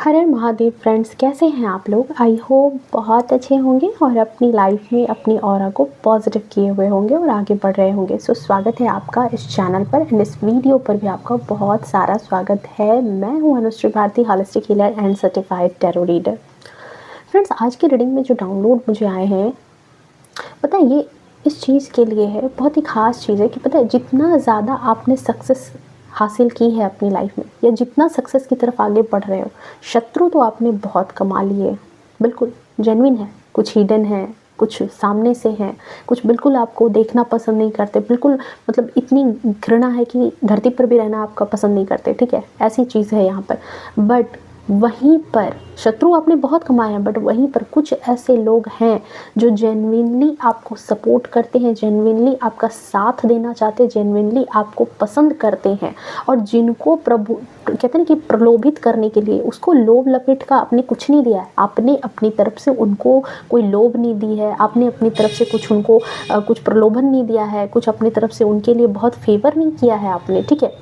हर Har Mahadev friends, कैसे हैं आप लोग। आई होप बहुत अच्छे होंगे और अपनी लाइफ में अपनी ऑरा को पॉजिटिव किए हुए होंगे और आगे बढ़ रहे होंगे। सो स्वागत है आपका इस चैनल पर एंड इस वीडियो पर भी आपका बहुत सारा स्वागत है। मैं हूं Anushree Bharti, holistic healer and certified tarot reader. Friends, आज की रीडिंग में जो डाउनलोड मुझे आए हैं, पता है ये इस चीज़ के लिए है, बहुत ही ख़ास चीज़ है कि पता है जितना ज़्यादा आपने सक्सेस हासिल की है अपनी लाइफ में या जितना सक्सेस की तरफ आगे बढ़ रहे हो, शत्रु तो आपने बहुत कमा लिए। बिल्कुल जेन्युइन है, कुछ हिडन है, कुछ सामने से हैं, कुछ बिल्कुल आपको देखना पसंद नहीं करते, बिल्कुल मतलब इतनी घृणा है कि धरती पर भी रहना आपका पसंद नहीं करते। ठीक है, ऐसी चीज़ है यहाँ पर। बट वहीं पर शत्रु आपने बहुत कमाए हैं, बट वहीं पर कुछ ऐसे लोग हैं जो जेन्युइनली आपको सपोर्ट करते हैं, जेन्युइनली आपका साथ देना चाहते हैं, जेन्युइनली आपको पसंद करते हैं और जिनको प्रभु कहते हैं कि प्रलोभित करने के लिए उसको लोभ लपेट का आपने कुछ नहीं दिया है। आपने अपनी तरफ से उनको कोई लोभ नहीं दी है, आपने अपनी तरफ से कुछ उनको कुछ प्रलोभन नहीं दिया है, कुछ अपनी तरफ से उनके लिए बहुत फेवर नहीं किया है आपने। ठीक है,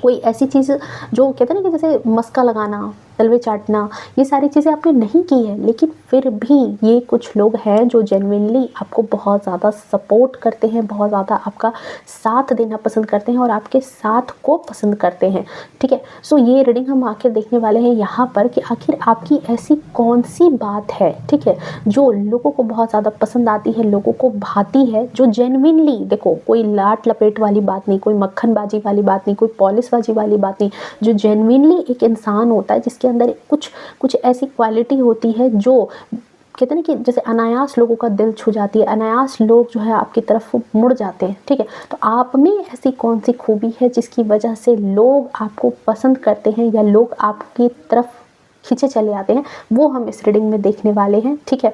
कोई ऐसी चीज़ जो कहते हैं ना कि जैसे मस्का लगाना, तलवे चाटना, ये सारी चीज़ें आपने नहीं की है, लेकिन फिर भी ये कुछ लोग हैं जो जेन्युइनली आपको बहुत ज़्यादा सपोर्ट करते हैं, बहुत ज़्यादा आपका साथ देना पसंद करते हैं और आपके साथ को पसंद करते हैं। ठीक है, सो ये रीडिंग हम आखिर देखने वाले हैं यहाँ पर कि आखिर आपकी ऐसी कौन सी बात है, ठीक है, जो लोगों को बहुत ज़्यादा पसंद आती है, लोगों को भाती है, जो जेन्युइनली, देखो कोई लाट लपेट वाली बात नहीं, कोई मक्खनबाजी वाली बात नहीं, कोई पॉलिशबाजी वाली बात नहीं, जो जेन्युइनली एक इंसान होता है जिसके अंदर कुछ कुछ ऐसी क्वालिटी होती है जो कहते हैं ना कि जैसे अनायास लोगों का दिल छू जाती है, अनायास लोग जो है आपकी तरफ मुड़ जाते हैं। ठीक है, तो आप में ऐसी कौन सी खूबी है जिसकी वजह से लोग आपको पसंद करते हैं या लोग आपकी तरफ खींचे चले आते हैं, वो हम इस रीडिंग में देखने वाले हैं। ठीक है,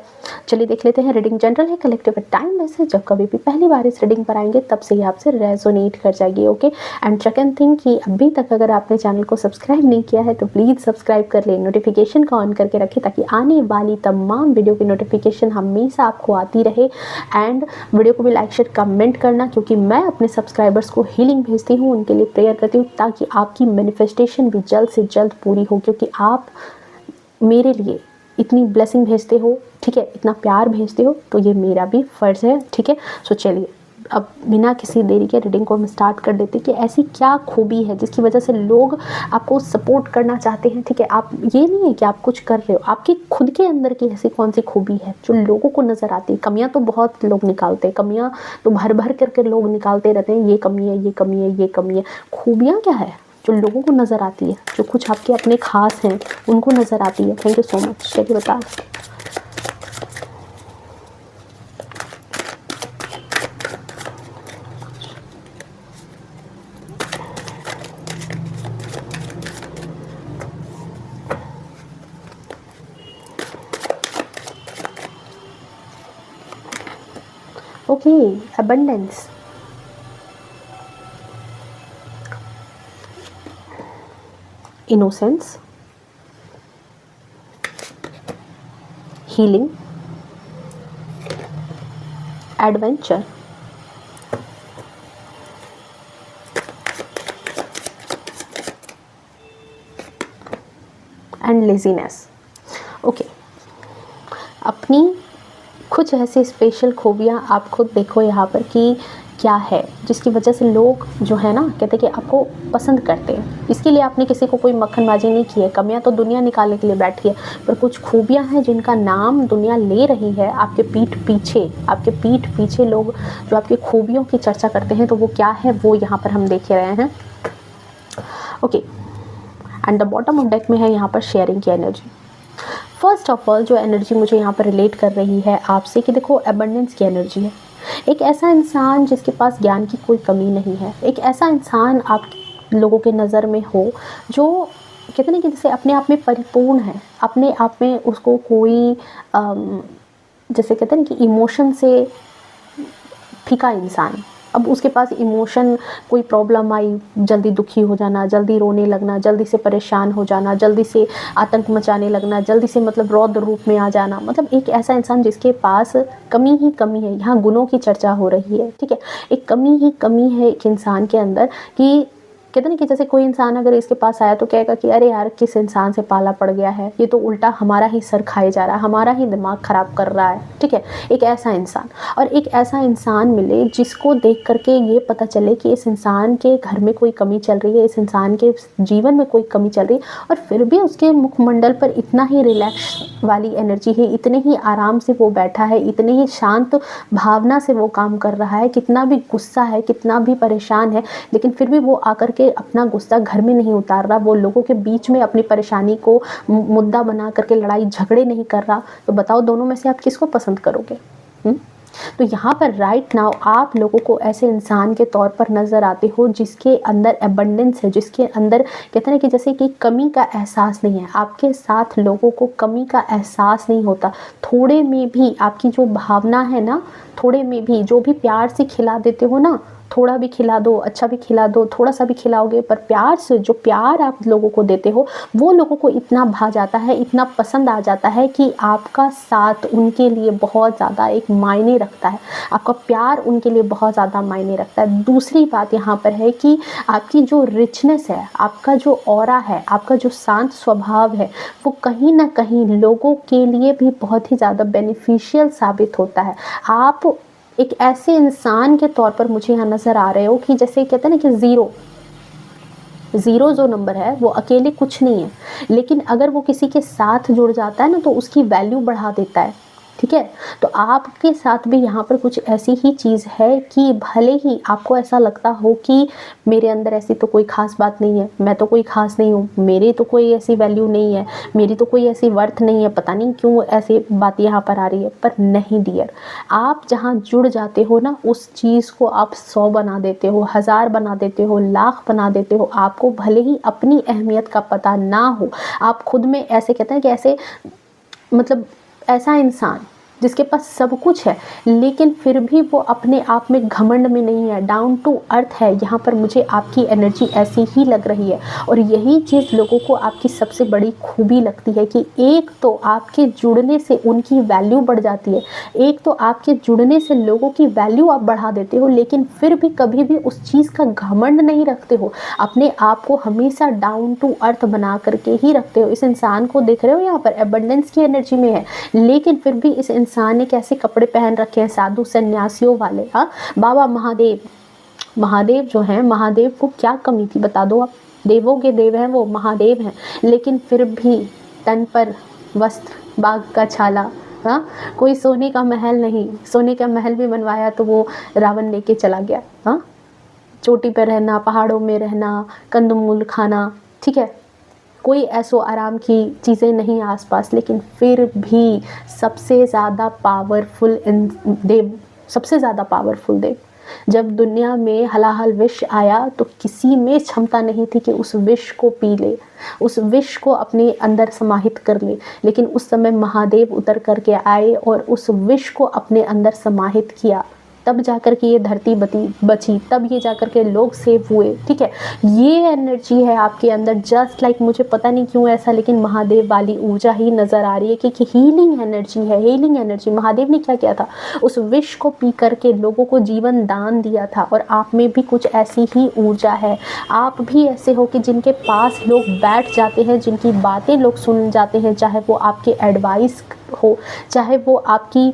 चलिए देख लेते हैं। रीडिंग जनरल है, कलेक्टिव टाइम लेस है। जब कभी भी पहली बार इस रीडिंग पर आएंगे तब से ही आपसे रेजोनेट कर जाएगी। ओके, एंड सेकंड थिंग कि अभी तक अगर आपने चैनल को सब्सक्राइब नहीं किया है तो प्लीज़ सब्सक्राइब कर लें, नोटिफिकेशन को ऑन करके रखें ताकि आने वाली तमाम वीडियो की नोटिफिकेशन हमेशा आपको आती रहे। एंड वीडियो को भी लाइक शेयर कमेंट करना, क्योंकि मैं अपने सब्सक्राइबर्स को हीलिंग भेजती हूँ, उनके लिए प्रेयर करती हूँ ताकि आपकी मैनिफेस्टेशन भी जल्द से जल्द पूरी हो, क्योंकि आप मेरे लिए इतनी ब्लेसिंग भेजते हो, ठीक है, इतना प्यार भेजते हो, तो ये मेरा भी फ़र्ज़ है। ठीक है, सो चलिए अब बिना किसी देरी के रीडिंग को हम स्टार्ट कर देते हैं कि ऐसी क्या खूबी है जिसकी वजह से लोग आपको सपोर्ट करना चाहते हैं। ठीक है, आप ये नहीं है कि आप कुछ कर रहे हो, आपकी खुद के अंदर की ऐसी कौन सी खूबी है जो लोगों को नज़र आती है। कमियां तो बहुत लोग निकालते हैं, कमियां तो भर भर करके लोग निकालते रहते हैं, ये कमी है, ये कमी है, ये कमी है। खूबियाँ क्या है जो लोगों को नज़र आती है, जो कुछ आपके अपने खास हैं उनको नज़र आती है। Thank you so much. चलिए बता। Okay, abundance, innocence, healing, adventure, and laziness. Okay, अपनी कुछ ऐसी स्पेशल खूबियाँ आप खुद देखो यहाँ पर कि क्या है जिसकी वजह से लोग जो है ना कहते हैं कि आपको पसंद करते हैं। इसके लिए आपने किसी को कोई मक्खनबाजी नहीं की है, कमियां तो दुनिया निकालने के लिए बैठी है, पर कुछ खूबियां हैं जिनका नाम दुनिया ले रही है आपके पीठ पीछे लोग जो आपकी खूबियों की चर्चा करते हैं, तो वो क्या है वो यहाँ पर हम देख रहे हैं। Okay, and the bottom of deck में है यहाँ पर शेयरिंग की एनर्जी। फर्स्ट ऑफ ऑल जो एनर्जी मुझे यहाँ पर रिलेट कर रही है आपसे कि देखो एबंडेंस की एनर्जी है। एक ऐसा इंसान जिसके पास ज्ञान की कोई कमी नहीं है, एक ऐसा इंसान आप लोगों के नज़र में हो जो कहते हैं ना कि जैसे अपने आप में परिपूर्ण है, अपने आप में उसको कोई जैसे कहते हैं ना कि इमोशन से फीका इंसान। अब उसके पास इमोशन, कोई प्रॉब्लम आई, जल्दी दुखी हो जाना, जल्दी रोने लगना, जल्दी से परेशान हो जाना, जल्दी से आतंक मचाने लगना, जल्दी से मतलब रौद्र रूप में आ जाना, मतलब एक ऐसा इंसान जिसके पास कमी ही कमी है। यहाँ गुणों की चर्चा हो रही है। ठीक है, एक कमी ही कमी है एक इंसान के अंदर कि कहते ना कि जैसे कोई इंसान अगर इसके पास आया तो कहेगा कि अरे यार किस इंसान से पाला पड़ गया है, ये तो उल्टा हमारा ही सर खाए जा रहा है, हमारा ही दिमाग खराब कर रहा है, ठीक है। एक ऐसा इंसान, और एक ऐसा इंसान मिले जिसको देख करके ये पता चले कि इस इंसान के घर में कोई कमी चल रही है, इस इंसान के जीवन में कोई कमी चल रही है, और फिर भी उसके मुखमंडल पर इतना ही रिलैक्स वाली एनर्जी है, इतने ही आराम से वो बैठा है, इतने ही शांत भावना से वो काम कर रहा है, कितना भी गुस्सा है, कितना भी परेशान है, लेकिन फिर भी वो आकर के अपना गुस्सा घर में नहीं उतार रहा, वो लोगों के बीच में अपनी परेशानी को मुद्दा बना करके लड़ाई झगड़े नहीं कर रहा। तो बताओ दोनों में से आप किसको पसंद करोगे? तो यहाँ पर राइट नाउ आप लोगों को ऐसे इंसान के तौर पर नज़र आते हो जिसके अंदर एबंडेंस है, जिसके अंदर कहते हैं कि जैसे कि कमी का एहसास नहीं है। आपके साथ लोगों को कमी का एहसास नहीं होता, थोड़े में भी आपकी जो भावना है ना, थोड़े में भी जो भी प्यार से खिला देते हो ना, थोड़ा भी खिला दो, अच्छा भी खिला दो, थोड़ा सा भी खिलाओगे, पर प्यार से जो प्यार आप लोगों को देते हो वो लोगों को इतना भा जाता है, इतना पसंद आ जाता है कि आपका साथ उनके लिए बहुत ज़्यादा एक मायने रखता है, आपका प्यार उनके लिए बहुत ज़्यादा मायने रखता है। दूसरी बात यहाँ पर है कि आपकी जो रिचनेस है, आपका जो ऑरा है, आपका जो शांत स्वभाव है, वो कहीं ना कहीं लोगों के लिए भी बहुत ही ज़्यादा बेनिफिशियल साबित होता है। आप एक ऐसे इंसान के तौर पर मुझे यहाँ नज़र आ रहे हो कि जैसे कहते हैं ना कि ज़ीरो जो नंबर है वो अकेले कुछ नहीं है, लेकिन अगर वो किसी के साथ जुड़ जाता है ना तो उसकी वैल्यू बढ़ा देता है, ठीक है। तो आपके साथ भी यहाँ पर कुछ ऐसी ही चीज़ है कि भले ही आपको ऐसा लगता हो कि मेरे अंदर ऐसी तो कोई ख़ास बात नहीं है, मैं तो कोई ख़ास नहीं हूँ, मेरी तो कोई ऐसी वैल्यू नहीं है, मेरी तो कोई ऐसी वर्थ नहीं है, पता नहीं क्यों ऐसी बात यहाँ पर आ रही है। पर नहीं डियर, आप जहाँ जुड़ जाते हो ना उस चीज़ को आप 100 बना देते हो, 1000 बना देते हो, लाख बना देते हो। आपको भले ही अपनी अहमियत का पता ना हो, आप खुद में ऐसे कहते हैं कि ऐसे मतलब ऐसा इंसान जिसके पास सब कुछ है लेकिन फिर भी वो अपने आप में घमंड में नहीं है, डाउन टू अर्थ है। यहाँ पर मुझे आपकी एनर्जी ऐसी ही लग रही है, और यही चीज़ लोगों को आपकी सबसे बड़ी खूबी लगती है कि एक तो आपके जुड़ने से उनकी वैल्यू बढ़ जाती है, एक तो आपके जुड़ने से लोगों की वैल्यू आप बढ़ा देते हो, लेकिन फिर भी कभी भी उस चीज़ का घमंड नहीं रखते हो, अपने आप को हमेशा डाउन टू अर्थ बना करके ही रखते हो। इस इंसान को देख रहे हो यहाँ पर एबंडेंस की एनर्जी में है, लेकिन फिर भी इस इंसान ने कैसे कपड़े पहन रखे हैं, साधु सन्यासियों वाले। हाँ, बाबा महादेव जो हैं, महादेव को क्या कमी थी बता दो आप, देवों के देव हैं वो, महादेव हैं, लेकिन फिर भी तन पर वस्त्र बाघ का छाला। हाँ, कोई सोने का महल नहीं, सोने का महल भी बनवाया तो वो रावण लेके चला गया। हाँ, चोटी पर रहना, पहाड़ों में रहना, कंदमूल खाना, ठीक है, कोई ऐसो आराम की चीज़ें नहीं आसपास, लेकिन फिर भी सबसे ज़्यादा पावरफुल देव, सबसे ज़्यादा पावरफुल देव। जब दुनिया में हलाहल विष आया तो किसी में क्षमता नहीं थी कि उस विष को पी ले, उस विष को अपने अंदर समाहित कर ले, लेकिन उस समय महादेव उतर करके आए और उस विष को अपने अंदर समाहित किया, तब जाकर के ये धरती बची, तब ये जाकर के लोग सेव हुए, ठीक है। ये एनर्जी है आपके अंदर, जस्ट लाइक मुझे पता नहीं क्यों ऐसा, लेकिन महादेव वाली ऊर्जा ही नज़र आ रही है कि हीलिंग एनर्जी है, हीलिंग एनर्जी। महादेव ने क्या किया था, उस विष को पी करके लोगों को जीवन दान दिया था, और आप में भी कुछ ऐसी ही ऊर्जा है। आप भी ऐसे हो कि जिनके पास लोग बैठ जाते हैं, जिनकी बातें लोग सुन जाते हैं, चाहे वो आपके एडवाइस हो, चाहे वो आपकी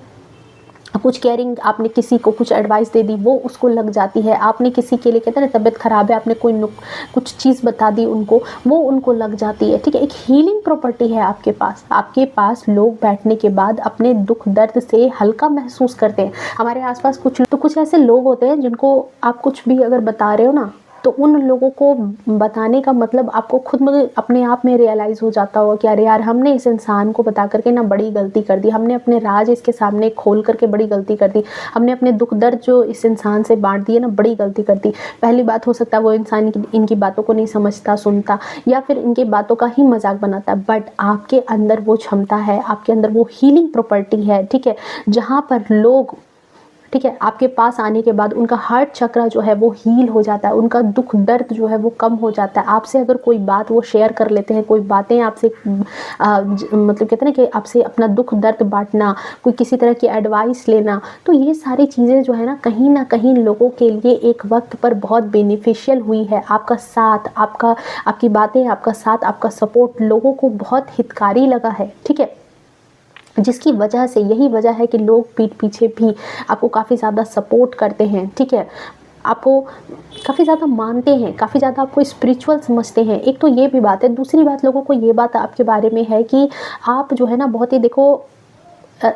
कुछ केयरिंग, आपने किसी को कुछ एडवाइस दे दी वो उसको लग जाती है, आपने किसी के लिए कहते हैं ना तबीयत ख़राब है, आपने कुछ चीज़ बता दी उनको, वो उनको लग जाती है, ठीक है। एक हीलिंग प्रॉपर्टी है आपके पास लोग बैठने के बाद अपने दुख दर्द से हल्का महसूस करते हैं। हमारे आसपास कुछ ऐसे लोग होते हैं जिनको आप कुछ भी अगर बता रहे हो ना, तो उन लोगों को बताने का मतलब आपको खुद में अपने आप में रियलाइज़ हो जाता होगा कि अरे यार हमने इस इंसान को बता करके ना बड़ी गलती कर दी, हमने अपने राज इसके सामने खोल करके बड़ी गलती कर दी, हमने अपने दुख दर्द जो इस इंसान से बांट दिए ना, बड़ी गलती कर दी। पहली बात, हो सकता है वो इंसान इनकी बातों को नहीं समझता, सुनता, या फिर इनकी बातों का ही मजाक बनाता है, बट आपके अंदर वो क्षमता है, आपके अंदर वो हीलिंग प्रॉपर्टी है, ठीक है, जहाँ पर लोग ठीक है, आपके पास आने के बाद उनका हार्ट चक्र जो है वो हील हो जाता है, उनका दुख दर्द जो है वो कम हो जाता है। आपसे अगर कोई बात वो शेयर कर लेते हैं, कोई बातें आपसे मतलब कहते हैं ना कि आपसे अपना दुख दर्द बांटना, कोई किसी तरह की एडवाइस लेना, तो ये सारी चीज़ें जो है ना कहीं लोगों के लिए एक वक्त पर बहुत बेनिफिशियल हुई है। आपका साथ, आपकी बातें, आपका साथ, आपका सपोर्ट लोगों को बहुत हितकारी लगा है, ठीक है, जिसकी वजह से, यही वजह है कि लोग पीठ पीछे भी आपको काफ़ी ज़्यादा सपोर्ट करते हैं, ठीक है, आपको काफ़ी ज़्यादा मानते हैं, काफ़ी ज़्यादा आपको स्पिरिचुअल समझते हैं। एक तो ये भी बात है। दूसरी बात, लोगों को ये बात आपके बारे में है कि आप जो है ना बहुत ही, देखो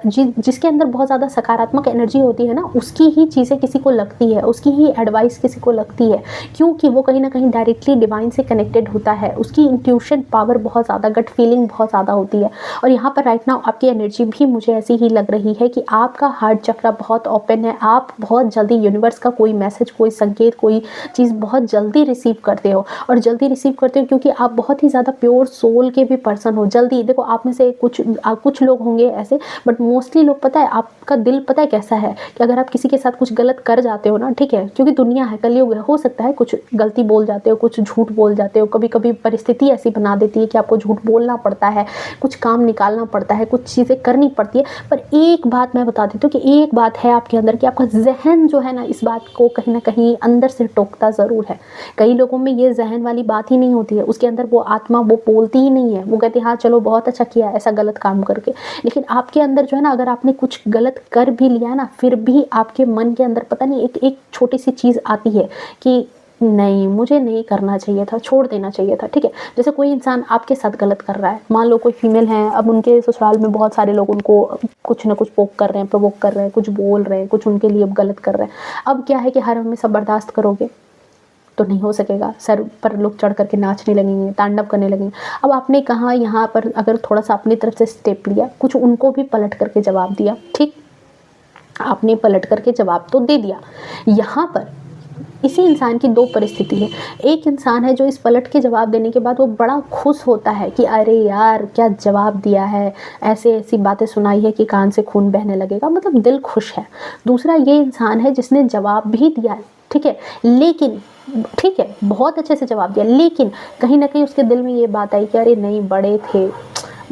जिसके अंदर बहुत ज़्यादा सकारात्मक एनर्जी होती है ना, उसकी ही चीज़ें किसी को लगती है, उसकी ही एडवाइस किसी को लगती है, क्योंकि वो कहीं ना कहीं डायरेक्टली डिवाइन से कनेक्टेड होता है। उसकी इंट्यूशन पावर बहुत ज़्यादा, गट फीलिंग बहुत ज़्यादा होती है। और यहाँ पर राइट नाउ आपकी एनर्जी भी मुझे ऐसी ही लग रही है कि आपका हार्ट चक्र बहुत ओपन है। आप बहुत जल्दी यूनिवर्स का कोई मैसेज, कोई संकेत, कोई चीज़ बहुत जल्दी रिसीव करते हो, और जल्दी रिसीव करते हो क्योंकि आप बहुत ही ज़्यादा प्योर सोल के भी पर्सन हो। जल्दी, देखो आप में से कुछ लोग होंगे ऐसे, बट मोस्टली लोग, पता है आपका दिल पता है कैसा है कि अगर आप किसी के साथ कुछ गलत कर जाते हो ना, ठीक है, क्योंकि दुनिया है, कलयुग है, हो सकता है कुछ गलती बोल जाते हो, कुछ झूठ बोल जाते हो, कभी कभी परिस्थिति ऐसी बना देती है कि आपको झूठ बोलना पड़ता है, कुछ काम निकालना पड़ता है, कुछ चीज़ें करनी पड़ती है। पर एक बात मैं बता देती हूँ कि एक बात है आपके अंदर कि आपका जहन जो है ना इस बात को कहीं ना कहीं अंदर से टोकता ज़रूर है। कई लोगों में ये जहन वाली बात ही नहीं होती है, उसके अंदर वो आत्मा वो बोलती ही नहीं है, वो कहती है हाँ चलो बहुत अच्छा किया ऐसा गलत काम करके। लेकिन आपके अंदर जो है ना, अगर आपने कुछ गलत कर भी लिया ना, फिर भी आपके मन के अंदर पता नहीं एक छोटी सी चीज़ आती है कि नहीं, मुझे नहीं करना चाहिए था, छोड़ देना चाहिए था, ठीक है। जैसे कोई इंसान आपके साथ गलत कर रहा है, मान लो कोई फीमेल है, अब उनके ससुराल में बहुत सारे लोग उनको कुछ ना कुछ पोक कर रहे हैं, प्रोवोक कर रहे हैं, कुछ बोल रहे हैं, कुछ उनके लिए गलत कर रहे हैं। अब क्या है कि हर हमेशा बर्दाश्त करोगे तो नहीं हो सकेगा, सर पर लोग चढ़ करके नाचने लगेंगे, तांडव करने लगेंगे। अब आपने कहा यहाँ पर अगर थोड़ा सा अपनी तरफ से स्टेप लिया, कुछ उनको भी पलट करके जवाब दिया, ठीक, आपने पलट करके जवाब तो दे दिया। यहाँ पर इसी इंसान की दो परिस्थिति है। एक इंसान है जो इस पलट के जवाब देने के बाद वो बड़ा खुश होता है कि अरे यार क्या जवाब दिया है, ऐसे ऐसी बातें सुनाई है कि कान से खून बहने लगेगा, मतलब दिल खुश है। दूसरा ये इंसान है जिसने जवाब भी दिया है, ठीक है, लेकिन ठीक है बहुत अच्छे से जवाब दिया, लेकिन कहीं ना कहीं उसके दिल में ये बात आई कि अरे नहीं, बड़े थे,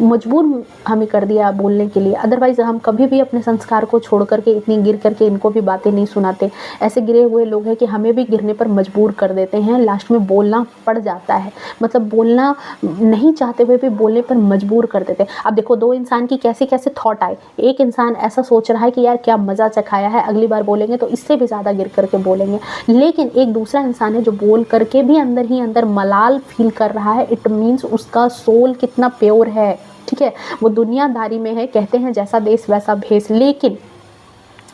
मजबूर हमें कर दिया बोलने के लिए, अदरवाइज़ हम कभी भी अपने संस्कार को छोड़ करके इतनी गिर करके इनको भी बातें नहीं सुनाते। ऐसे गिरे हुए लोग हैं कि हमें भी गिरने पर मजबूर कर देते हैं, लास्ट में बोलना पड़ जाता है, मतलब बोलना नहीं चाहते हुए भी बोलने पर मजबूर कर देते हैं। अब देखो दो इंसान की कैसे कैसे थॉट आए। एक इंसान ऐसा सोच रहा है कि यार क्या मज़ा चखाया है, अगली बार बोलेंगे तो इससे भी ज़्यादा गिर करके बोलेंगे, लेकिन एक दूसरा इंसान है जो बोल करके भी अंदर ही अंदर मलाल फील कर रहा है। इट मीन्स उसका सोल कितना प्योर है, ठीक है, वो दुनियादारी में है, कहते हैं जैसा देश वैसा भेष, लेकिन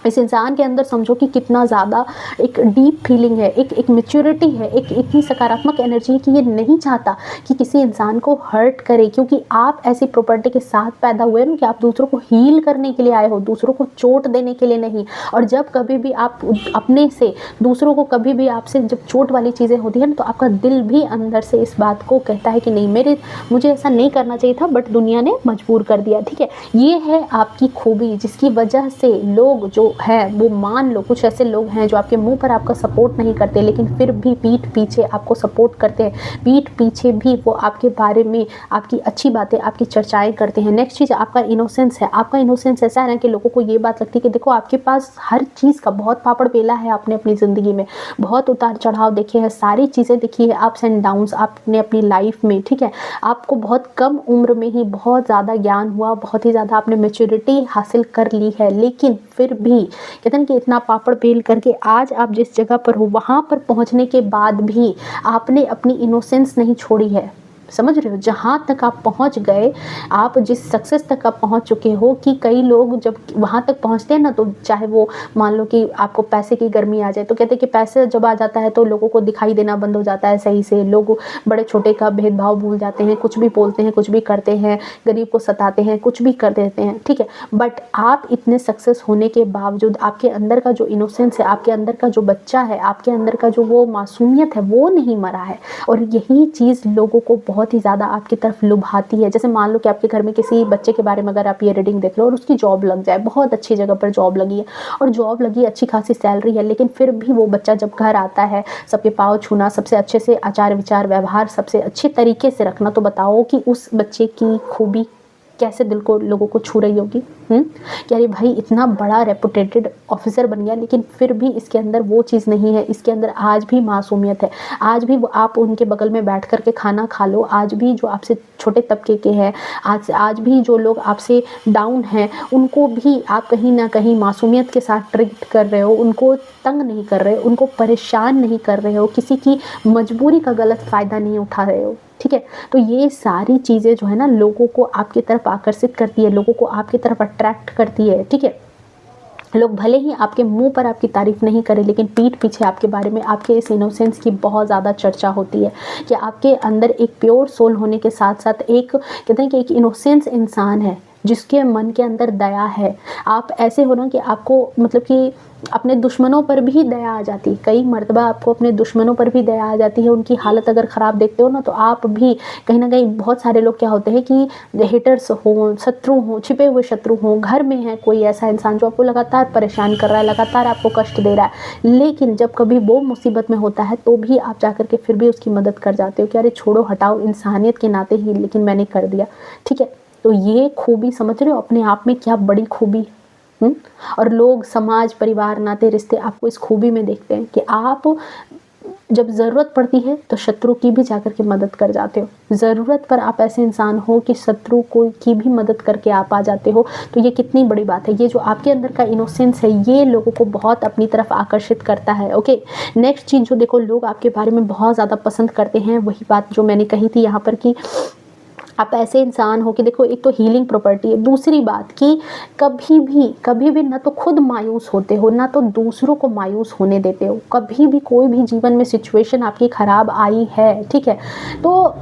इस इंसान के अंदर समझो कि कितना ज़्यादा एक डीप फीलिंग है, एक मैच्योरिटी है, एक इतनी सकारात्मक एनर्जी है कि ये नहीं चाहता कि किसी इंसान को हर्ट करे, क्योंकि आप ऐसी प्रॉपर्टी के साथ पैदा हुए ना कि आप दूसरों को हील करने के लिए आए हो, दूसरों को चोट देने के लिए नहीं। और जब कभी भी आप अपने से दूसरों को, कभी भी आपसे जब चोट वाली चीज़ें होती है ना, तो आपका दिल भी अंदर से इस बात को कहता है कि नहीं, मुझे ऐसा नहीं करना चाहिए था, बट दुनिया ने मजबूर कर दिया, ठीक है। ये है आपकी खूबी, जिसकी वजह से लोग जो है वो, मान लो कुछ ऐसे लोग हैं जो आपके मुंह पर आपका सपोर्ट नहीं करते, लेकिन फिर भी पीठ पीछे आपको सपोर्ट करते हैं, पीठ पीछे भी वो आपके बारे में आपकी अच्छी बातें, आपकी चर्चाएं करते हैं। नेक्स्ट चीज़ आपका इनोसेंस है। आपका इनोसेंस ऐसा है ना कि लोगों को ये बात लगती है कि देखो आपके पास हर चीज़ का बहुत पापड़ बेला है, आपने अपनी ज़िंदगी में बहुत उतार चढ़ाव देखे हैं, सारी चीज़ें देखी है, अप्स एंड डाउन्स आपने अपनी लाइफ में, ठीक है। आपको बहुत कम उम्र में ही बहुत ज़्यादा ज्ञान हुआ, बहुत ही ज़्यादा आपने मैच्योरिटी हासिल कर ली है, लेकिन फिर भी कहते हैं कि इतना पापड़ बेल करके आज आप जिस जगह पर हो वहाँ पर पहुँचने के बाद भी आपने अपनी इनोसेंस नहीं छोड़ी है। समझ रहे हो, जहाँ तक आप पहुँच गए, आप जिस सक्सेस तक आप पहुँच चुके हो, कि कई लोग जब वहाँ तक पहुँचते हैं ना, तो चाहे वो मान लो कि आपको पैसे की गर्मी आ जाए, तो कहते हैं कि पैसे जब आ जाता है तो लोगों को दिखाई देना बंद हो जाता है सही से, लोग बड़े छोटे का भेदभाव भूल जाते हैं, कुछ भी बोलते हैं, कुछ भी करते हैं, गरीब को सताते हैं, कुछ भी कर देते हैं, ठीक है। बट आप इतने सक्सेस होने के बावजूद आपके अंदर का जो इनोसेंस है, आपके अंदर का जो बच्चा है, आपके अंदर का जो वो मासूमियत है, वो नहीं मरा है। और यही चीज़ लोगों को बहुत ही ज़्यादा आपकी तरफ लुभाती है। जैसे मान लो कि आपके घर में किसी बच्चे के बारे में अगर आप ये रीडिंग देख लो और उसकी जॉब लग जाए, बहुत अच्छी जगह पर जॉब लगी है और जॉब लगी, अच्छी खासी सैलरी है, लेकिन फिर भी वो बच्चा जब घर आता है, सबके पाँव छूना, सबसे अच्छे से आचार विचार व्यवहार सबसे अच्छे तरीके से रखना, तो बताओ कि उस बच्चे की खूबी कैसे दिल को, लोगों को छू रही होगी। कि अरे भाई इतना बड़ा रेपुटेटेड ऑफिसर बन गया, लेकिन फिर भी इसके अंदर वो चीज़ नहीं है, इसके अंदर आज भी मासूमियत है। आज भी वो आप उनके बगल में बैठ कर के खाना खा लो, आज भी जो आपसे छोटे तबके के हैं, आज भी जो लोग आपसे डाउन हैं, उनको भी आप कहीं ना कहीं मासूमियत के साथ ट्रीट कर रहे हो, उनको तंग नहीं कर रहे हो, उनको परेशान नहीं कर रहे हो, किसी की मजबूरी का गलत फ़ायदा नहीं उठा रहे हो। ठीक है, तो ये सारी चीज़ें जो है ना लोगों को आपकी तरफ आकर्षित करती है, लोगों को आपकी तरफ अट्रैक्ट करती है। ठीक है, लोग भले ही आपके मुंह पर आपकी तारीफ नहीं करें, लेकिन पीठ पीछे आपके बारे में, आपके इस इनोसेंस की बहुत ज़्यादा चर्चा होती है कि आपके अंदर एक प्योर सोल होने के साथ साथ एक, कहते हैं कि एक इनोसेंस इंसान है जिसके मन के अंदर दया है। आप ऐसे हो ना कि आपको मतलब कि अपने दुश्मनों पर भी दया आ जाती है, कई मर्तबा आपको अपने दुश्मनों पर भी दया आ जाती है। उनकी हालत अगर ख़राब देखते हो ना, तो आप भी कहीं ना कहीं, बहुत सारे लोग क्या होते हैं कि हेटर्स हों, शत्रु हों, छिपे हुए शत्रु हों, घर में है कोई ऐसा इंसान जो आपको लगातार परेशान कर रहा है, लगातार आपको कष्ट दे रहा है, लेकिन जब कभी वो मुसीबत में होता है तो भी आप जाकर के फिर भी उसकी मदद कर जाते हो कि अरे छोड़ो हटाओ, इंसानियत के नाते ही लेकिन मैंने कर दिया। ठीक है, तो ये खूबी समझ रहे हो अपने आप में, क्या बड़ी खूबी। और लोग, समाज, परिवार, नाते, रिश्ते आपको इस खूबी में देखते हैं कि आप जब ज़रूरत पड़ती है तो शत्रु की भी जाकर के मदद कर जाते हो। ज़रूरत पर आप ऐसे इंसान हो कि शत्रु को की भी मदद करके आप आ जाते हो। तो ये कितनी बड़ी बात है। ये जो आपके अंदर का इनोसेंस है, ये लोगों को बहुत अपनी तरफ आकर्षित करता है। ओके, नेक्स्ट चीज़ जो देखो लोग आपके बारे में बहुत ज़्यादा पसंद करते हैं, वही बात जो मैंने कही थी यहाँ पर कि आप ऐसे इंसान हो कि देखो, एक तो हीलिंग प्रॉपर्टी है, दूसरी बात कि कभी भी ना तो खुद मायूस होते हो, ना तो दूसरों को मायूस होने देते हो। कभी भी कोई भी जीवन में सिचुएशन आपकी ख़राब आई है, ठीक है, तो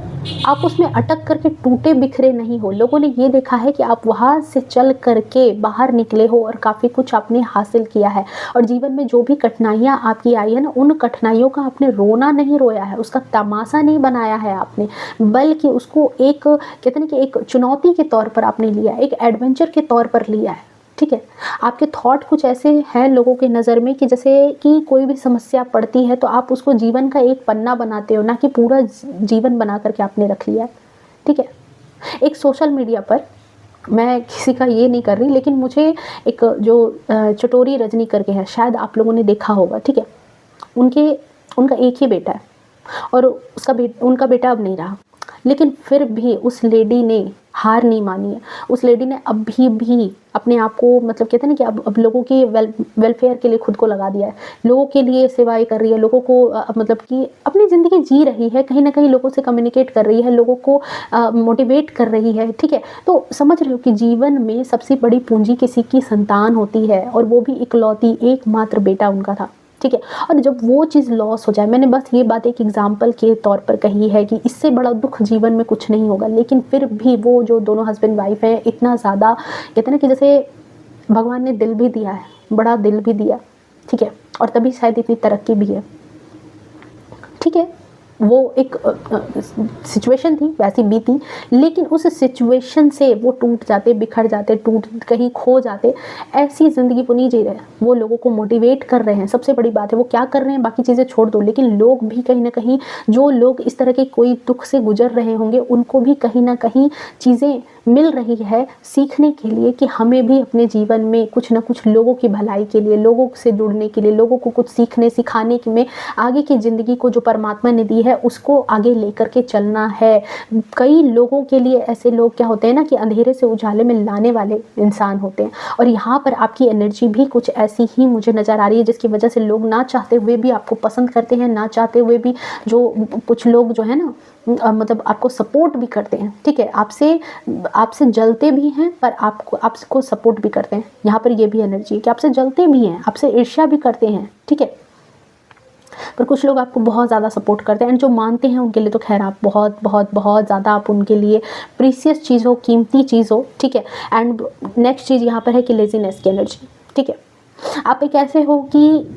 आप उसमें अटक करके टूटे बिखरे नहीं हो। लोगों ने ये देखा है कि आप वहाँ से चल करके बाहर निकले हो और काफ़ी कुछ आपने हासिल किया है। और जीवन में जो भी कठिनाइयाँ आपकी आई है ना, उन कठिनाइयों का आपने रोना नहीं रोया है, उसका तमाशा नहीं बनाया है आपने, बल्कि उसको एक, कहते हैं कि एक चुनौती के तौर पर आपने लिया है, एक एडवेंचर के तौर पर लिया है। ठीक है, आपके थॉट कुछ ऐसे हैं लोगों के नज़र में कि जैसे कि कोई भी समस्या पड़ती है तो आप उसको जीवन का एक पन्ना बनाते हो, ना कि पूरा जीवन बना करके आपने रख लिया है। ठीक है, एक सोशल मीडिया पर, मैं किसी का ये नहीं कर रही, लेकिन मुझे एक जो चटोरी रजनी करके है, शायद आप लोगों ने देखा होगा। ठीक है, उनका एक ही बेटा है और उनका बेटा अब नहीं रहा, लेकिन फिर भी उस लेडी ने हार नहीं मानी है। उस लेडी ने अभी भी अपने आप को, मतलब कहते हैं ना कि अब लोगों की वेलफेयर के लिए खुद को लगा दिया है, लोगों के लिए सेवाएं कर रही है, लोगों को मतलब कि अपनी ज़िंदगी जी रही है, कहीं ना कहीं लोगों से कम्युनिकेट कर रही है, लोगों को मोटिवेट कर रही है। ठीक है, तो समझ रहे हो कि जीवन में सबसे बड़ी पूंजी किसी की संतान होती है, और वो भी इकलौती एकमात्र बेटा उनका था। ठीक है, और जब वो चीज़ लॉस हो जाए, मैंने बस ये बात एक एग्जाम्पल के तौर पर कही है कि इससे बड़ा दुख जीवन में कुछ नहीं होगा, लेकिन फिर भी वो जो दोनों हस्बैंड वाइफ हैं, इतना ज़्यादा कहते हैं ना कि जैसे भगवान ने दिल भी दिया है, बड़ा दिल भी दिया। ठीक है, और तभी शायद इतनी तरक्की भी है। ठीक है, वो एक सिचुएशन थी, वैसी बीती, लेकिन उस सिचुएशन से वो टूट जाते, बिखर जाते, कहीं खो जाते। ऐसी ज़िंदगी वो नहीं जी रहे, वो लोगों को मोटिवेट कर रहे हैं। सबसे बड़ी बात है, वो क्या कर रहे हैं बाकी चीज़ें छोड़ दो, लेकिन लोग भी कहीं ना कहीं, जो लोग इस तरह के कोई दुख से गुजर रहे होंगे, उनको भी कहीं ना कहीं चीज़ें मिल रही है सीखने के लिए कि हमें भी अपने जीवन में कुछ ना कुछ लोगों की भलाई के लिए, लोगों से जुड़ने के लिए, लोगों को कुछ सीखने सिखाने के में, आगे की ज़िंदगी को जो परमात्मा ने दी है उसको आगे लेकर के चलना है। कई लोगों के लिए ऐसे लोग क्या होते हैं ना कि अंधेरे से उजाले में लाने वाले इंसान होते हैं, और यहाँ पर आपकी एनर्जी भी कुछ ऐसी ही मुझे नज़र आ रही है, जिसकी वजह से लोग ना चाहते हुए भी आपको पसंद करते हैं, ना चाहते हुए भी जो कुछ लोग जो है ना मतलब आपको सपोर्ट भी करते हैं। ठीक है, आपसे जलते भी हैं, पर आपको सपोर्ट भी करते हैं। यहाँ पर ये भी एनर्जी है कि आपसे जलते भी हैं, आपसे ईर्ष्या भी करते हैं। ठीक है, पर कुछ लोग आपको बहुत ज़्यादा सपोर्ट करते हैं, एंड जो मानते हैं उनके लिए तो खैर आप बहुत बहुत बहुत ज़्यादा, आप उनके लिए प्रीसियस चीज़ हो, कीमती चीज़ हो। ठीक है, एंड नेक्स्ट चीज़ यहाँ पर है कि लेजीनेस की एनर्जी। ठीक है, आप एक ऐसे हो कि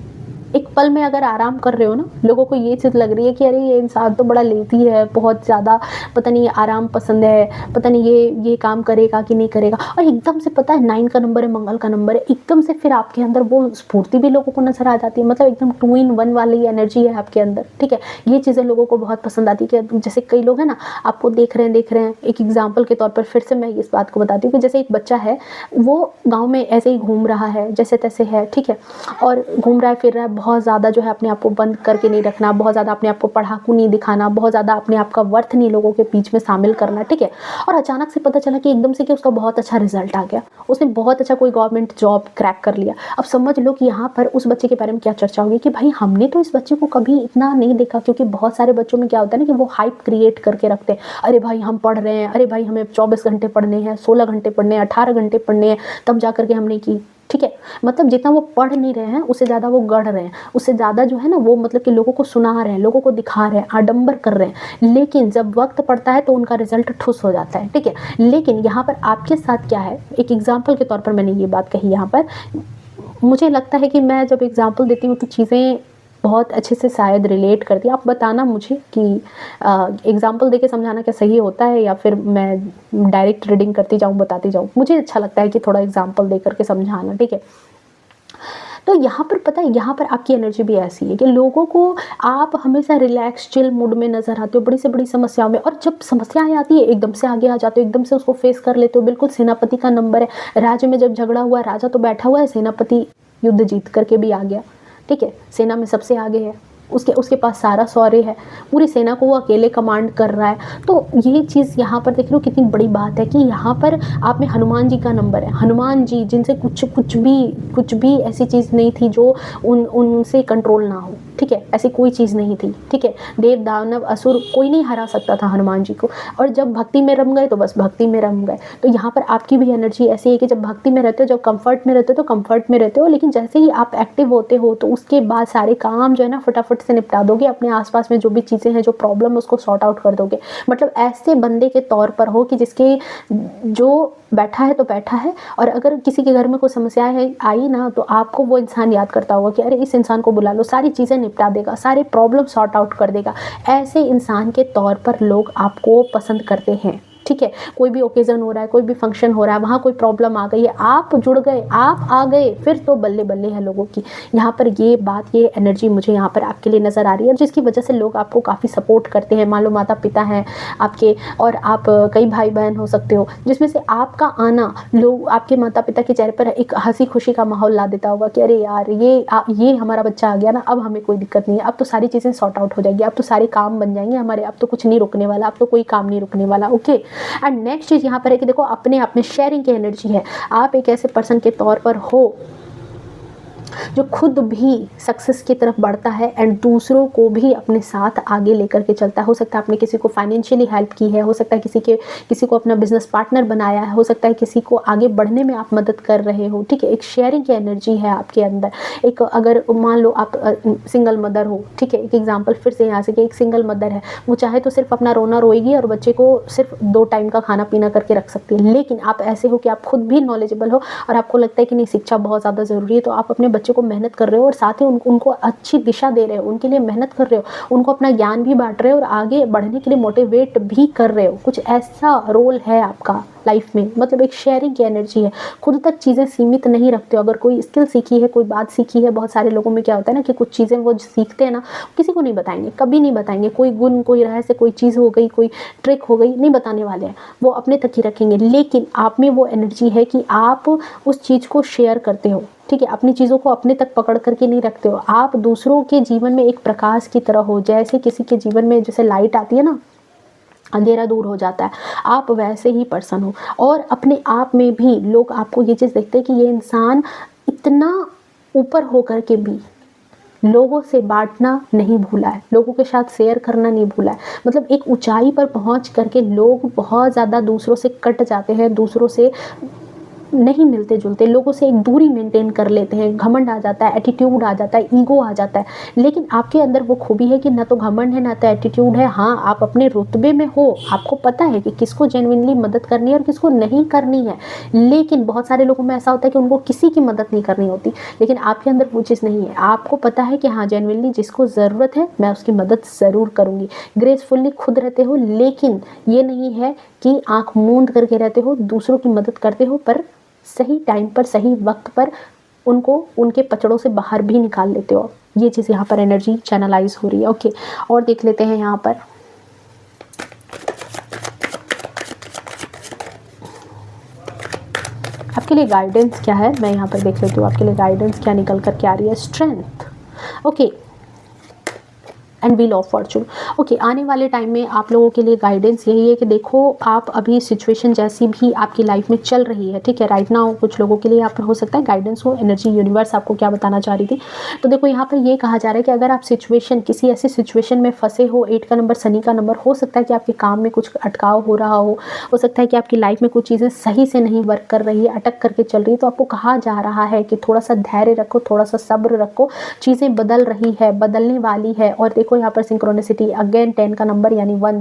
एक पल में अगर आराम कर रहे हो ना, लोगों को ये चीज़ लग रही है कि अरे ये इंसान तो बड़ा लेज़ी है, बहुत ज़्यादा पता नहीं आराम पसंद है, पता नहीं ये काम करेगा कि नहीं करेगा, और एकदम से पता है 9 का नंबर है, मंगल का नंबर है, एकदम से फिर आपके अंदर वो स्फूर्ति भी लोगों को नज़र आ जाती है। मतलब एकदम 2 in 1 वाली एनर्जी है आपके अंदर, ठीक है। ये चीज़ें लोगों को बहुत पसंद आती है कि जैसे कई लोग हैं ना, आपको देख रहे हैं, एक एग्जाम्पल के तौर पर फिर से मैं इस बात को बताती हूँ कि जैसे एक बच्चा है, वो गाँव में ऐसे ही घूम रहा है, जैसे तैसे है, ठीक है, और घूम रहा है फिर रहा है, बहुत ज़्यादा जो है अपने आप को बंद करके नहीं रखना, बहुत ज़्यादा अपने आप को पढ़ाकू नहीं दिखाना, बहुत ज़्यादा अपने आप का वर्थ नहीं लोगों के बीच में शामिल करना, ठीक है। और अचानक से पता चला कि एकदम से कि उसका बहुत अच्छा रिजल्ट आ गया, उसने बहुत अच्छा कोई गवर्नमेंट जॉब क्रैक कर लिया। अब समझ लो कि यहाँ पर उस बच्चे के बारे में क्या चर्चा होगी कि भाई हमने तो इस बच्चे को कभी इतना नहीं देखा, क्योंकि बहुत सारे बच्चों में क्या होता है ना कि वो हाइप क्रिएट करके रखते हैं, अरे भाई हम पढ़ रहे हैं, अरे भाई हमें 24 घंटे पढ़ने हैं, 16 घंटे पढ़ने हैं, 18 घंटे पढ़ने हैं, तब जा करके हमने की, ठीक है। मतलब जितना वो पढ़ नहीं रहे हैं उससे ज़्यादा वो गढ़ रहे हैं, उससे ज़्यादा जो है ना वो मतलब कि लोगों को सुना रहे हैं, लोगों को दिखा रहे हैं, आडंबर कर रहे हैं, लेकिन जब वक्त पड़ता है तो उनका रिजल्ट ठुस हो जाता है, ठीक है। लेकिन यहाँ पर आपके साथ क्या है, एक एग्जाम्पल के तौर पर मैंने ये बात कही यहाँ पर, मुझे लगता है कि मैं जब एग्जाम्पल देती हूँ तो चीज़ें बहुत अच्छे से शायद रिलेट करती है। आप बताना मुझे कि एग्जाम्पल देके समझाना क्या सही होता है, या फिर मैं डायरेक्ट रीडिंग करती जाऊँ, बताती जाऊँ। मुझे अच्छा लगता है कि थोड़ा एग्जाम्पल दे करके समझाना, ठीक है। तो यहाँ पर पता है, यहाँ पर आपकी एनर्जी भी ऐसी है कि लोगों को आप हमेशा रिलैक्स चिल मूड में नज़र आते हो बड़ी से बड़ी समस्याओं में, और जब समस्याएं आती है एकदम से आगे आ जाते हो, एकदम से उसको फेस कर लेते हो। बिल्कुल सेनापति का नंबर है, राज्य में जब झगड़ा हुआ राजा तो बैठा हुआ है, सेनापति युद्ध जीत करके भी आ गया, ठीक है, सेना में सबसे आगे है, उसके उसके पास सारा शौर्य है, पूरी सेना को वो अकेले कमांड कर रहा है। तो ये चीज़ यहाँ पर देख लो कितनी बड़ी बात है कि यहाँ पर आप में हनुमान जी का नंबर है, हनुमान जी जिनसे कुछ भी ऐसी चीज़ नहीं थी जो उनसे कंट्रोल ना हो, ठीक है, ऐसी कोई चीज़ नहीं थी, ठीक है। देव दानव असुर कोई नहीं हरा सकता था हनुमान जी को, और जब भक्ति में रम गए तो बस भक्ति में रम गए। तो यहाँ पर आपकी भी एनर्जी ऐसी है कि जब भक्ति में रहते हो, जब कंफर्ट में रहते हो तो कंफर्ट में रहते हो, लेकिन जैसे ही आप एक्टिव होते हो तो उसके बाद सारे काम जो है ना फटाफट से निपटा दोगे, अपने आसपास में जो भी चीज़ें हैं, जो प्रॉब्लम है उसको सॉर्ट आउट कर दोगे। मतलब ऐसे बंदे के तौर पर हो कि जिसके जो बैठा है तो बैठा है, और अगर किसी के घर में कोई समस्याएं है आई ना तो आपको वो इंसान याद करता होगा कि अरे इस इंसान को बुला लो, सारी चीज़ें निपटा देगा, सारे प्रॉब्लम सॉर्ट आउट कर देगा। ऐसे इंसान के तौर पर लोग आपको पसंद करते हैं, ठीक है। कोई भी ओकेज़न हो रहा है, कोई भी फंक्शन हो रहा है, वहाँ कोई प्रॉब्लम आ गई है, आप जुड़ गए, आप आ गए, फिर तो बल्ले बल्ले है लोगों की। यहाँ पर ये बात, ये एनर्जी मुझे यहाँ पर आपके लिए नज़र आ रही है, जिसकी वजह से लोग आपको काफ़ी सपोर्ट करते हैं। मान लो माता पिता हैं आपके, और आप कई भाई बहन हो सकते हो, जिसमें से आपका आना लोग आपके माता पिता के चेहरे पर एक हंसी खुशी का माहौल ला देता होगा कि अरे यार ये हमारा बच्चा आ गया ना, अब हमें कोई दिक्कत नहीं है, अब तो सारी चीज़ें सॉर्ट आउट हो जाएगी, अब तो सारे काम बन जाएंगे हमारे, अब तो कुछ नहीं रुकने वाला, अब तो कोई काम नहीं रुकने वाला, ओके। एंड नेक्स्ट चीज़ यहाँ पर है कि देखो अपने आप में शेयरिंग की एनर्जी है। आप एक ऐसे पर्सन के तौर पर हो जो खुद भी सक्सेस की तरफ बढ़ता है एंड दूसरों को भी अपने साथ आगे लेकर के चलता है। हो सकता है आपने किसी को फाइनेंशियली हेल्प की है, हो सकता है किसी को अपना बिजनेस पार्टनर बनाया है, हो सकता है किसी को आगे बढ़ने में आप मदद कर रहे हो, ठीक है। एक शेयरिंग की एनर्जी है आपके अंदर। एक अगर मान लो आप सिंगल मदर हो, ठीक है, एक एग्जाम्पल फिर से यहाँ से कि एक सिंगल मदर है, वो चाहे तो सिर्फ अपना रोना रोएगी और बच्चे को सिर्फ 2 टाइम का खाना पीना करके रख सकती है, लेकिन आप ऐसे हो कि आप खुद भी नॉलेजेबल हो और आपको लगता है कि नहीं शिक्षा बहुत ज़्यादा ज़रूरी है, तो आप अपने बच्चे को मेहनत कर रहे हो और साथ ही उनको अच्छी दिशा दे रहे हो, उनके लिए मेहनत कर रहे हो, उनको अपना ज्ञान भी बांट रहे हो और आगे बढ़ने के लिए मोटिवेट भी कर रहे हो। कुछ ऐसा रोल है आपका लाइफ में, मतलब एक शेयरिंग की एनर्जी है। खुद तक चीज़ें सीमित नहीं रखते हो। अगर कोई स्किल सीखी है, कोई बात सीखी है, बहुत सारे लोगों में क्या होता है ना कि कुछ चीज़ें वो सीखते हैं ना, किसी को नहीं बताएंगे, कभी नहीं बताएंगे। कोई गुण, कोई रहस्य, कोई चीज़ हो गई, कोई ट्रिक हो गई, नहीं बताने वाले हैं, वो अपने तक ही रखेंगे। लेकिन आप में वो एनर्जी है कि आप उस चीज़ को शेयर करते हो, ठीक है, अपनी चीज़ों को अपने तक पकड़ करके नहीं रखते हो। आप दूसरों के जीवन में एक प्रकाश की तरह हो, जैसे किसी के जीवन में जैसे लाइट आती है ना, अंधेरा दूर हो जाता है, आप वैसे ही पर्सन हो। और अपने आप में भी लोग आपको ये चीज़ देखते हैं कि ये इंसान इतना ऊपर होकर के भी लोगों से बांटना नहीं भूला है, लोगों के साथ शेयर करना नहीं भूला है। मतलब एक ऊंचाई पर पहुंच करके लोग बहुत ज़्यादा दूसरों से कट जाते हैं, दूसरों से नहीं मिलते जुलते, लोगों से एक दूरी मेंटेन कर लेते हैं, घमंड आ जाता है, एटीट्यूड आ जाता है, ईगो आ जाता है। लेकिन आपके अंदर वो खूबी है कि ना तो घमंड है ना तो एटीट्यूड है। हाँ, आप अपने रुतबे में हो, आपको पता है कि किसको जेन्युइनली मदद करनी है और किसको नहीं करनी है। लेकिन बहुत सारे लोगों में ऐसा होता है कि उनको किसी की मदद नहीं करनी होती, लेकिन आपके अंदर वो चीज़ नहीं है। आपको पता है कि हाँ, जेन्युइनली जिसको ज़रूरत है मैं उसकी मदद ज़रूर करूँगी। ग्रेसफुली खुद रहते हो, लेकिन ये नहीं है कि आँख मूंद करके रहते हो, दूसरों की मदद करते हो, पर सही टाइम पर सही वक्त पर उनको उनके पचड़ों से बाहर भी निकाल लेते हो। ये चीज़ यहाँ पर एनर्जी चैनलाइज हो रही है। ओके, और देख लेते हैं यहाँ पर आपके लिए गाइडेंस क्या है। मैं यहाँ पर देख लेती हूँ आपके लिए गाइडेंस क्या निकल कर के आ रही है। Strength, okay, and wheel of Fortune. Okay, आने वाले टाइम में आप लोगों के लिए गाइडेंस यही है कि देखो, आप अभी सिचुएशन जैसी भी आपकी लाइफ में चल रही है, ठीक है, राइट नाउ कुछ लोगों के लिए यहाँ पर हो सकता है गाइडेंस हो, एनर्जी यूनिवर्स आपको क्या बताना चाह रही थी। तो देखो, यहाँ पर ये कहा जा रहा है कि अगर आप सिचुएशन किसी ऐसी सिचुएशन में फंसे हो, 8 का नंबर शनि का नंबर, हो सकता है कि आपके काम में कुछ अटकाव हो रहा हो सकता है कि आपकी लाइफ में कुछ चीज़ें सही से नहीं वर्क कर रही है, अटक करके चल रही है। तो आपको कहा जा रहा है कि थोड़ा सा धैर्य रखो, थोड़ा सा सब्र रखो, चीज़ें बदल रही है, बदलने वाली है। और देखो यहाँ पर सिंक्रोनिसिटी अगेन 10 का नंबर यानी 1,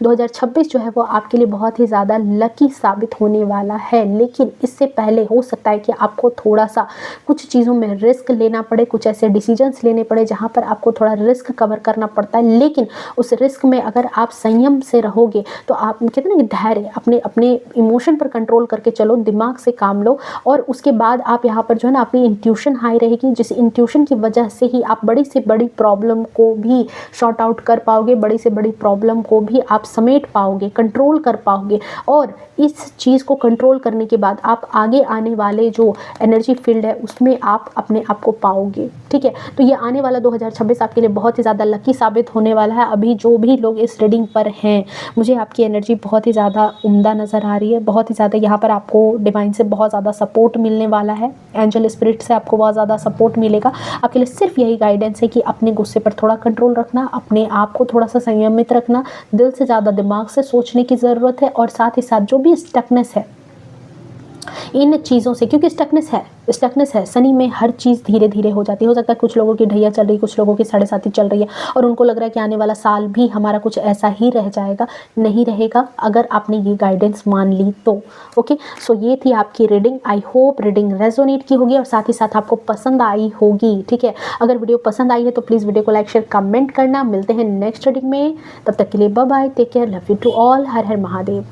2026 जो है वो आपके लिए बहुत ही ज़्यादा लकी साबित होने वाला है। लेकिन इससे पहले हो सकता है कि आपको थोड़ा सा कुछ चीज़ों में रिस्क लेना पड़े, कुछ ऐसे डिसीजंस लेने पड़े जहाँ पर आपको थोड़ा रिस्क कवर करना पड़ता है। लेकिन उस रिस्क में अगर आप संयम से रहोगे तो आप कहते हैं ना कि धैर्य, अपने अपने इमोशन पर कंट्रोल करके चलो, दिमाग से काम लो, और उसके बाद आप यहाँ पर जो है ना अपनी इंट्यूशन हाई रहेगी, जिस इंट्यूशन की वजह से ही आप बड़ी से बड़ी प्रॉब्लम को भी शॉर्ट आउट कर पाओगे, बड़ी से बड़ी प्रॉब्लम को भी आप समेट पाओगे, कंट्रोल कर पाओगे। और इस चीज़ को कंट्रोल करने के बाद आप आगे आने वाले जो एनर्जी फील्ड है उसमें आप अपने आप को पाओगे, ठीक है। तो ये आने वाला 2026 आपके लिए बहुत ही ज़्यादा लकी साबित होने वाला है। अभी जो भी लोग इस रीडिंग पर हैं, मुझे आपकी एनर्जी बहुत ही ज़्यादा उम्दा नज़र आ रही है, बहुत ही ज़्यादा यहाँ पर आपको डिवाइन से बहुत ज़्यादा सपोर्ट मिलने वाला है, एंजल स्पिरिट से आपको बहुत ज़्यादा सपोर्ट मिलेगा। आपके लिए सिर्फ यही गाइडेंस है कि अपने गुस्से पर थोड़ा कंट्रोल रखना, अपने आप को थोड़ा सा संयमित रखना, दिल से ज़्यादा दिमाग से सोचने की ज़रूरत है। और साथ ही साथ जो भी स्टकनेस है इन चीज़ों से, क्योंकि स्टकनेस है शनि में, हर चीज़ धीरे धीरे हो जाती है। हो सकता है कुछ लोगों की ढैया चल रही है, कुछ लोगों की 7.5 चल रही है और उनको लग रहा है कि आने वाला साल भी हमारा कुछ ऐसा ही रह जाएगा। नहीं रहेगा अगर आपने ये गाइडेंस मान ली तो। ओके, सो ये थी आपकी reading. I hope reading resonate की होगी और साथ ही साथ आपको पसंद आई होगी, ठीक है। अगर वीडियो पसंद आई है तो प्लीज़ वीडियो को लाइक शेयर कमेंट करना। मिलते हैं नेक्स्ट रीडिंग में, तब तक के लिए bye bye, take care, love you to all, Har Har Mahadev.